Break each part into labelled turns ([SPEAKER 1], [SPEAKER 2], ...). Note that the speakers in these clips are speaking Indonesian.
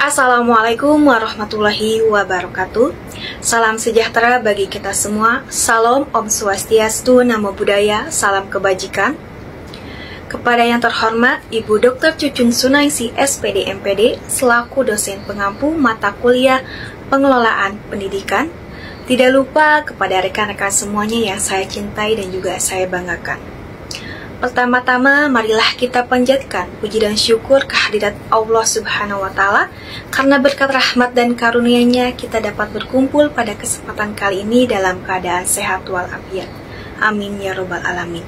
[SPEAKER 1] Assalamualaikum warahmatullahi wabarakatuh. Salam sejahtera bagi kita semua. Salam Om Swastiastu, Namo Buddhaya, salam kebajikan. Kepada yang terhormat Ibu Dr. Cucun Sunaisi, SPD MPD, selaku dosen pengampu mata kuliah pengelolaan pendidikan. Tidak lupa kepada rekan-rekan semuanya yang saya cintai dan juga saya banggakan. Pertama-tama, marilah kita panjatkan puji dan syukur kehadirat Allah Subhanahu wa Ta'ala, karena berkat rahmat dan karunia-Nya kita dapat berkumpul pada kesempatan kali ini dalam keadaan sehat walafiat. Amin ya Rabbal Alamin.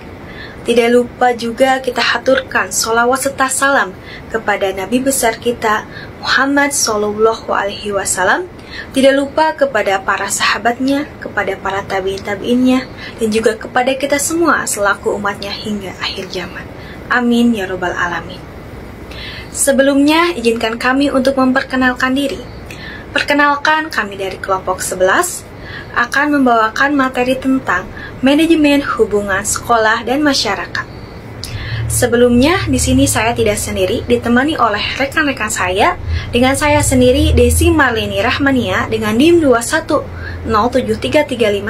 [SPEAKER 1] Tidak lupa juga kita haturkan sholawat serta salam kepada Nabi besar kita Muhammad Sallallahu Alaihi Wasallam. Tidak lupa kepada para sahabatnya, kepada para tabi'in-tabi'innya, dan juga kepada kita semua selaku umatnya hingga akhir zaman. Amin ya Rabbal Alamin. Sebelumnya, izinkan kami untuk memperkenalkan diri. Perkenalkan, kami dari kelompok 11 akan membawakan materi tentang manajemen hubungan sekolah dan masyarakat. Sebelumnya, di sini saya tidak sendiri, ditemani oleh rekan-rekan saya. Dengan saya sendiri, Desi Marleni Rahmania dengan NIM 2107335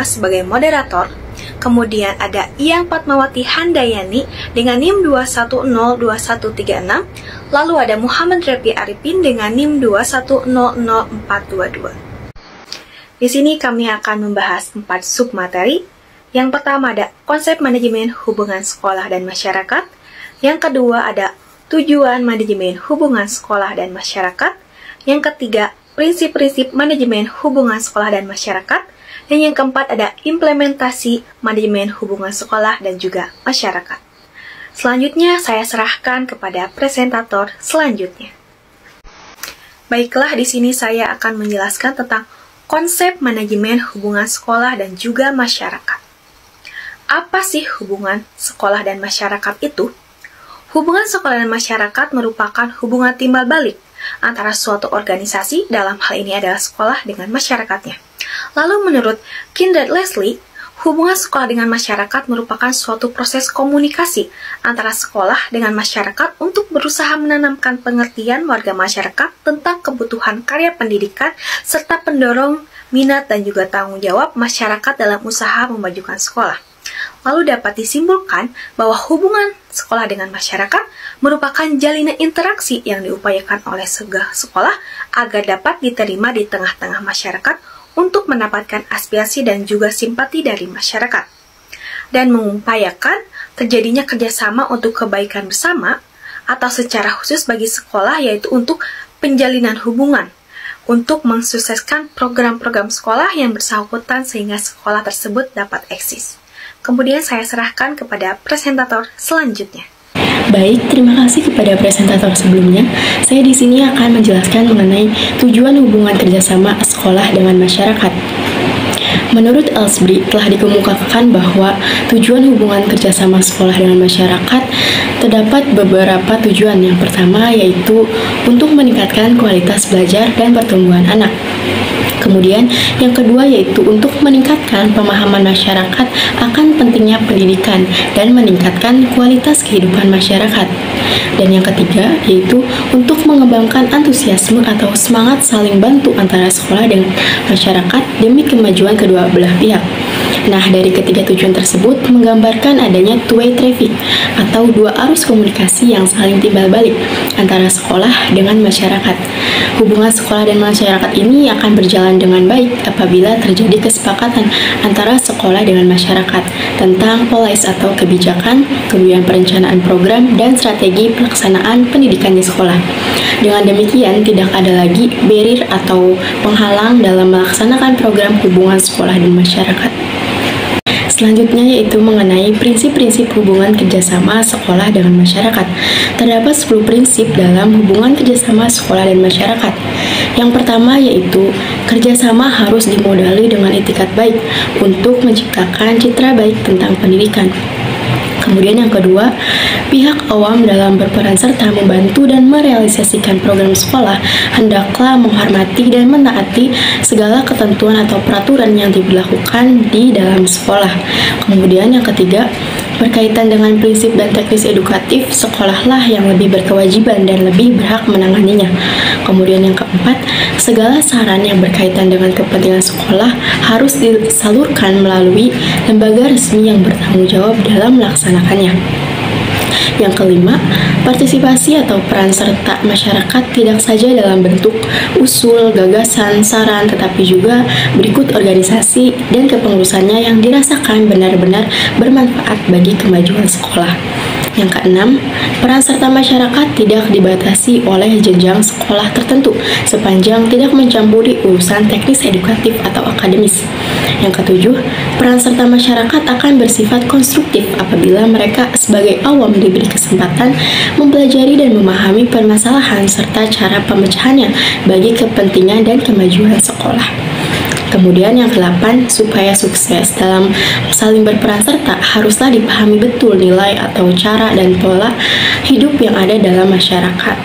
[SPEAKER 1] sebagai moderator. Kemudian ada Iyang Fatmawati Handayani dengan NIM 2102136. Lalu ada Muhammad Repi Arifin dengan NIM 2100422. Di sini kami akan membahas 4 submateri. Yang pertama ada konsep manajemen hubungan sekolah dan masyarakat. Yang kedua ada tujuan manajemen hubungan sekolah dan masyarakat. Yang ketiga, prinsip-prinsip manajemen hubungan sekolah dan masyarakat. Dan yang keempat ada implementasi manajemen hubungan sekolah dan juga masyarakat. Selanjutnya saya serahkan kepada presentator selanjutnya. Baiklah, di sini saya akan menjelaskan tentang konsep manajemen hubungan sekolah dan juga masyarakat. Apa sih hubungan sekolah dan masyarakat itu? Hubungan sekolah dan masyarakat merupakan hubungan timbal balik antara suatu organisasi, dalam hal ini adalah sekolah, dengan masyarakatnya. Lalu menurut Kindred Leslie, hubungan sekolah dengan masyarakat merupakan suatu proses komunikasi antara sekolah dengan masyarakat untuk berusaha menanamkan pengertian warga masyarakat tentang kebutuhan karya pendidikan serta pendorong minat dan juga tanggung jawab masyarakat dalam usaha memajukan sekolah. Lalu dapat disimpulkan bahwa hubungan sekolah dengan masyarakat merupakan jalinan interaksi yang diupayakan oleh sekolah agar dapat diterima di tengah-tengah masyarakat untuk mendapatkan aspirasi dan juga simpati dari masyarakat. Dan mengupayakan terjadinya kerjasama untuk kebaikan bersama atau secara khusus bagi sekolah, yaitu untuk penjalinan hubungan untuk mensukseskan program-program sekolah yang bersangkutan sehingga sekolah tersebut dapat eksis. Kemudian saya serahkan kepada presentator selanjutnya.
[SPEAKER 2] Baik, terima kasih kepada presentator sebelumnya. Saya di sini akan menjelaskan mengenai tujuan hubungan kerjasama sekolah dengan masyarakat. Menurut Ellsbury, telah dikemukakan bahwa tujuan hubungan kerjasama sekolah dengan masyarakat terdapat beberapa tujuan. Yang pertama yaitu untuk meningkatkan kualitas belajar dan pertumbuhan anak. Kemudian yang kedua yaitu untuk meningkatkan pemahaman masyarakat akan pentingnya pendidikan dan meningkatkan kualitas kehidupan masyarakat. Dan yang ketiga yaitu untuk mengembangkan antusiasme atau semangat saling bantu antara sekolah dan masyarakat demi kemajuan kedua belah pihak. Nah, dari ketiga tujuan tersebut menggambarkan adanya two-way traffic atau dua arus komunikasi yang saling timbal balik antara sekolah dengan masyarakat. Hubungan sekolah dan masyarakat ini akan berjalan dengan baik apabila terjadi kesepakatan antara sekolah dengan masyarakat tentang policy atau kebijakan, kemudian perencanaan program dan strategi pelaksanaan pendidikan di sekolah. Dengan demikian, tidak ada lagi barrier atau penghalang dalam melaksanakan program hubungan sekolah dan masyarakat. Selanjutnya yaitu mengenai prinsip-prinsip hubungan kerjasama sekolah dengan masyarakat. Terdapat 10 prinsip dalam hubungan kerjasama sekolah dan masyarakat. Yang pertama yaitu kerjasama harus dimodali dengan etikat baik untuk menciptakan citra baik tentang pendidikan. Kemudian yang kedua, pihak awam dalam berperan serta membantu dan merealisasikan program sekolah hendaklah menghormati dan menaati segala ketentuan atau peraturan yang diberlakukan di dalam sekolah. Kemudian yang ketiga, berkaitan dengan prinsip dan teknis edukatif, sekolahlah yang lebih berkewajiban dan lebih berhak menanganinya. Kemudian yang keempat, segala saran yang berkaitan dengan kepentingan sekolah harus disalurkan melalui lembaga resmi yang bertanggung jawab dalam melaksanakannya. Yang kelima, partisipasi atau peran serta masyarakat tidak saja dalam bentuk usul, gagasan, saran, tetapi juga berikut organisasi dan kepengurusannya yang dirasakan benar-benar bermanfaat bagi kemajuan sekolah. Yang keenam, peran serta masyarakat tidak dibatasi oleh jenjang sekolah tertentu sepanjang tidak mencampuri urusan teknis edukatif atau akademis. Yang ketujuh, peran serta masyarakat akan bersifat konstruktif apabila mereka sebagai awam diberi kesempatan mempelajari dan memahami permasalahan serta cara pemecahannya bagi kepentingan dan kemajuan sekolah. Kemudian yang kedelapan, supaya sukses dalam saling berperan serta haruslah dipahami betul nilai atau cara dan pola hidup yang ada dalam masyarakat.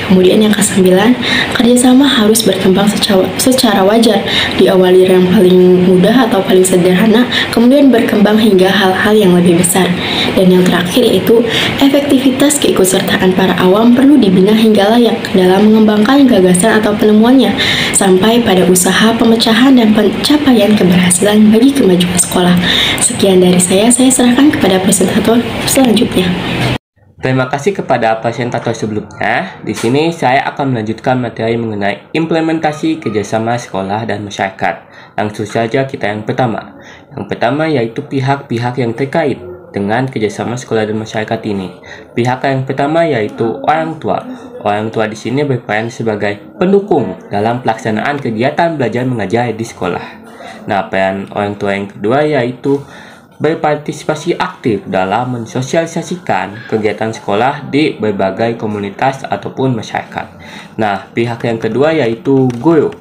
[SPEAKER 2] Kemudian yang kesembilan, kerjasama harus berkembang secara wajar, diawali yang paling mudah atau paling sederhana, kemudian berkembang hingga hal-hal yang lebih besar. Dan yang terakhir yaitu, efektivitas keikutsertaan para awam perlu dibina hingga layak dalam mengembangkan gagasan atau penemuannya, sampai pada usaha pemecahan dan pencapaian keberhasilan bagi kemajuan sekolah. Sekian dari saya serahkan kepada presentator selanjutnya.
[SPEAKER 3] Terima kasih kepada presentator sebelumnya. Di sini saya akan melanjutkan materi mengenai implementasi kerjasama sekolah dan masyarakat. Langsung saja kita yang pertama. Yang pertama yaitu pihak-pihak yang terkait dengan kerjasama sekolah dan masyarakat ini. Pihak yang pertama yaitu orang tua. Orang tua di sini berperan sebagai pendukung dalam pelaksanaan kegiatan belajar mengajar di sekolah. Nah, peran orang tua yang kedua yaitu berpartisipasi aktif dalam mensosialisasikan kegiatan sekolah di berbagai komunitas ataupun masyarakat. Nah, pihak yang kedua yaitu guru.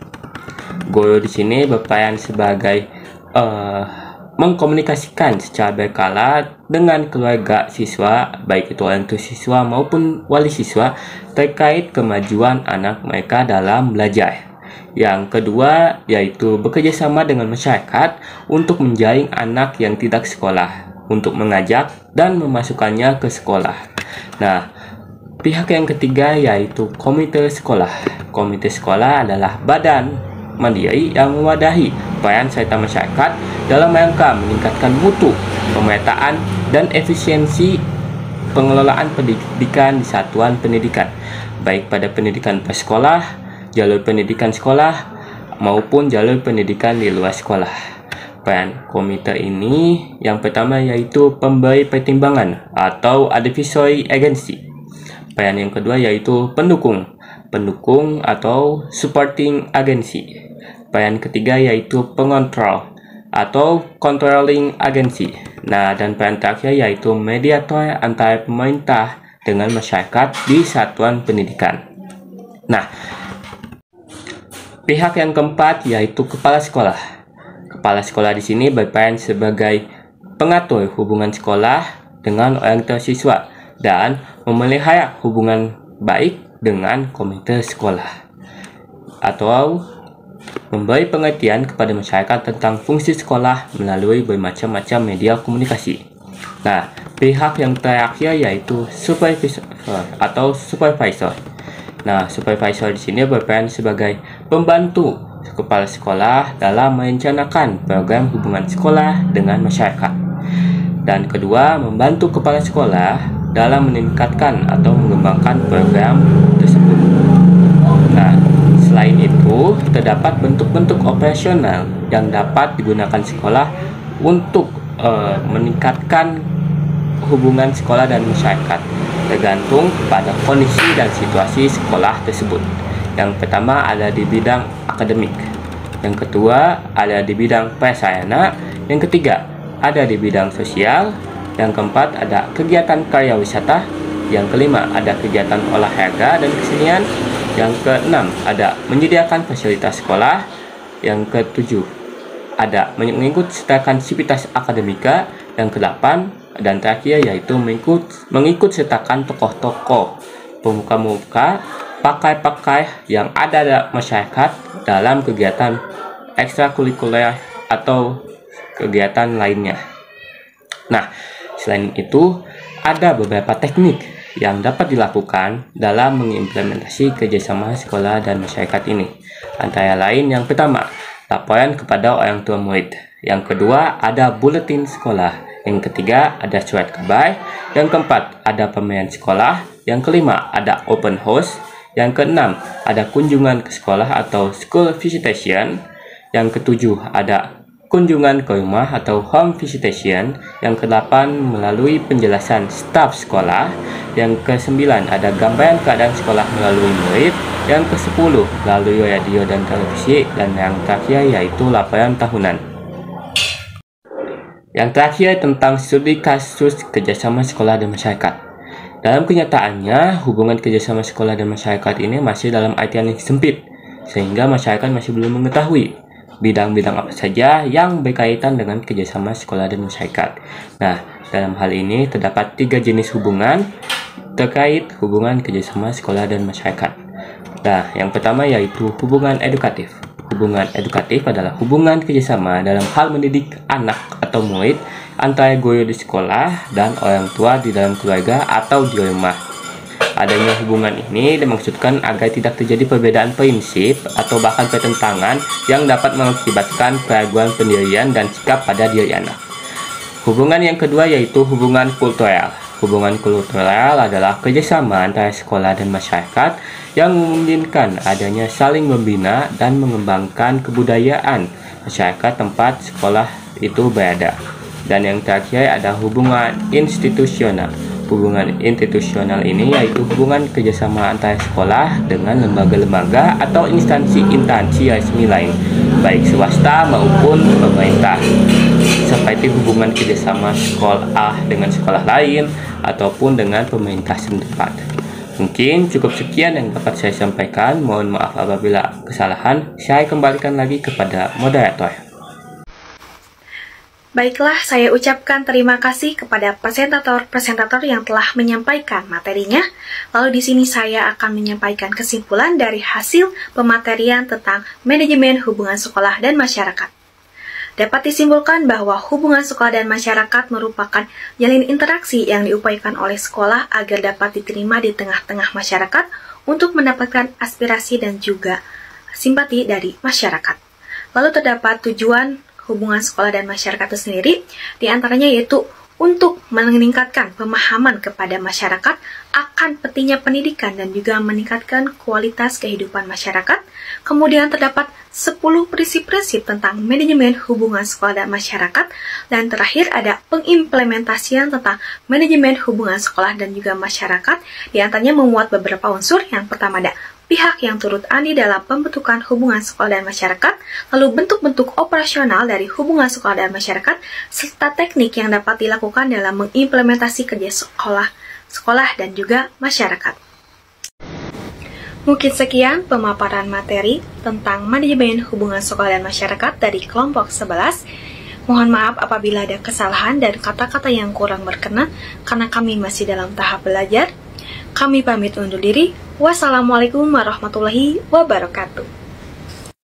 [SPEAKER 3] Guru di sini berperan sebagai mengkomunikasikan secara berkala dengan keluarga siswa, baik itu orang tua siswa maupun wali siswa, terkait kemajuan anak mereka dalam belajar. Yang kedua yaitu bekerja sama dengan masyarakat untuk menjaring anak yang tidak sekolah, untuk mengajak dan memasukkannya ke sekolah. Nah, pihak yang ketiga yaitu komite sekolah. Komite sekolah adalah badan mandiri yang mewadahi peran serta masyarakat dalam rangka meningkatkan mutu, pemetaan, dan efisiensi pengelolaan pendidikan di satuan pendidikan, baik pada pendidikan prasekolah, jalur pendidikan sekolah, maupun jalur pendidikan di luar sekolah. Peran komite ini yang pertama yaitu pemberi pertimbangan atau advisory agency. Peran yang kedua yaitu pendukung atau supporting agency. Peran ketiga yaitu pengontrol atau controlling agency. Nah, dan peran terakhir yaitu mediator antara pemerintah dengan masyarakat di satuan pendidikan. Nah, pihak yang keempat yaitu kepala sekolah. Kepala sekolah di sini berperan sebagai pengatur hubungan sekolah dengan orang tua siswa dan memelihara hubungan baik dengan komite sekolah, atau memberi pengertian kepada masyarakat tentang fungsi sekolah melalui bermacam-macam media komunikasi. Nah, pihak yang terakhir yaitu supervisor atau supervisor. Nah, supervisor di sini berperan sebagai pembantu kepala sekolah dalam merencanakan program hubungan sekolah dengan masyarakat. Dan kedua, membantu kepala sekolah dalam meningkatkan atau mengembangkan program tersebut. Nah, selain itu, terdapat bentuk-bentuk operasional yang dapat digunakan sekolah untuk meningkatkan hubungan sekolah dan masyarakat, tergantung pada kondisi dan situasi sekolah tersebut. Yang pertama ada di bidang akademik, yang kedua ada di bidang prasarana, yang ketiga ada di bidang sosial, yang keempat ada kegiatan karya wisata, yang kelima ada kegiatan olahraga dan kesenian, yang keenam ada menyediakan fasilitas sekolah, yang ketujuh ada mengikut sertakan sivitas akademika, yang kedelapan dan terakhir yaitu mengikut sertakan tokoh-tokoh, pemuka-pemuka, pakar-pakar yang ada dalam masyarakat dalam kegiatan ekstrakurikuler atau kegiatan lainnya. Nah, selain itu ada beberapa teknik yang dapat dilakukan dalam mengimplementasi kerjasama sekolah dan masyarakat ini. Antara lain, yang pertama, laporan kepada orang tua murid. Yang kedua, ada buletin sekolah. Yang ketiga, ada surat kabar. Yang keempat, ada pemilihan sekolah. Yang kelima, ada open house. Yang keenam, ada kunjungan ke sekolah atau school visitation. Yang ketujuh, ada kunjungan ke rumah atau home visitation. Yang kedelapan, melalui penjelasan staf sekolah. Yang kesembilan, ada gambaran keadaan sekolah melalui murid. Yang kesepuluh, melalui radio dan televisi. Dan yang terakhir yaitu laporan tahunan. Yang terakhir tentang studi kasus kerjasama sekolah dan masyarakat. Dalam kenyataannya, hubungan kerjasama sekolah dan masyarakat ini masih dalam artian yang sempit, sehingga masyarakat masih belum mengetahui bidang-bidang apa saja yang berkaitan dengan kerjasama sekolah dan masyarakat. Nah, dalam hal ini terdapat 3 jenis hubungan terkait hubungan kerjasama sekolah dan masyarakat. Nah, yang pertama yaitu hubungan edukatif. Hubungan edukatif adalah hubungan kerjasama dalam hal mendidik anak atau murid antara guru di sekolah dan orang tua di dalam keluarga atau di rumah. Adanya hubungan ini dimaksudkan agar tidak terjadi perbedaan prinsip atau bahkan pertentangan yang dapat mengakibatkan keraguan pendirian dan sikap pada diri anak. Hubungan yang kedua yaitu hubungan kultural. Hubungan kultural adalah kerjasama antara sekolah dan masyarakat yang memungkinkan adanya saling membina dan mengembangkan kebudayaan masyarakat tempat sekolah itu berada. Dan yang terakhir ada hubungan institusional. Hubungan institusional ini yaitu hubungan kerjasama antara sekolah dengan lembaga-lembaga atau instansi-instansi resmi lain, baik swasta maupun pemerintah, seperti hubungan kerjasama sekolah dengan sekolah lain ataupun dengan pemerintah setempat. Mungkin cukup sekian yang dapat saya sampaikan. Mohon maaf apabila kesalahan. Saya kembalikan lagi kepada moderator.
[SPEAKER 1] Baiklah, saya ucapkan terima kasih kepada presentator yang telah menyampaikan materinya. Lalu di sini saya akan menyampaikan kesimpulan dari hasil pematerian tentang manajemen hubungan sekolah dan masyarakat. Dapat disimpulkan bahwa hubungan sekolah dan masyarakat merupakan jalin interaksi yang diupayakan oleh sekolah agar dapat diterima di tengah-tengah masyarakat untuk mendapatkan aspirasi dan juga simpati dari masyarakat. Lalu terdapat tujuan hubungan sekolah dan masyarakat itu sendiri, diantaranya yaitu untuk meningkatkan pemahaman kepada masyarakat akan pentingnya pendidikan dan juga meningkatkan kualitas kehidupan masyarakat. Kemudian terdapat 10 prinsip-prinsip tentang manajemen hubungan sekolah dan masyarakat. Dan terakhir ada pengimplementasian tentang manajemen hubungan sekolah dan juga masyarakat. Di antaranya memuat beberapa unsur. Yang pertama ada pihak yang turut andil dalam pembentukan hubungan sekolah dan masyarakat, lalu bentuk-bentuk operasional dari hubungan sekolah dan masyarakat, serta teknik yang dapat dilakukan dalam mengimplementasi kerja sekolah dan juga masyarakat. Mungkin sekian pemaparan materi tentang manajemen hubungan sekolah dan masyarakat dari kelompok 11. Mohon maaf apabila ada kesalahan dan kata-kata yang kurang berkenan karena kami masih dalam tahap belajar. Kami pamit undur diri. Wassalamualaikum warahmatullahi wabarakatuh.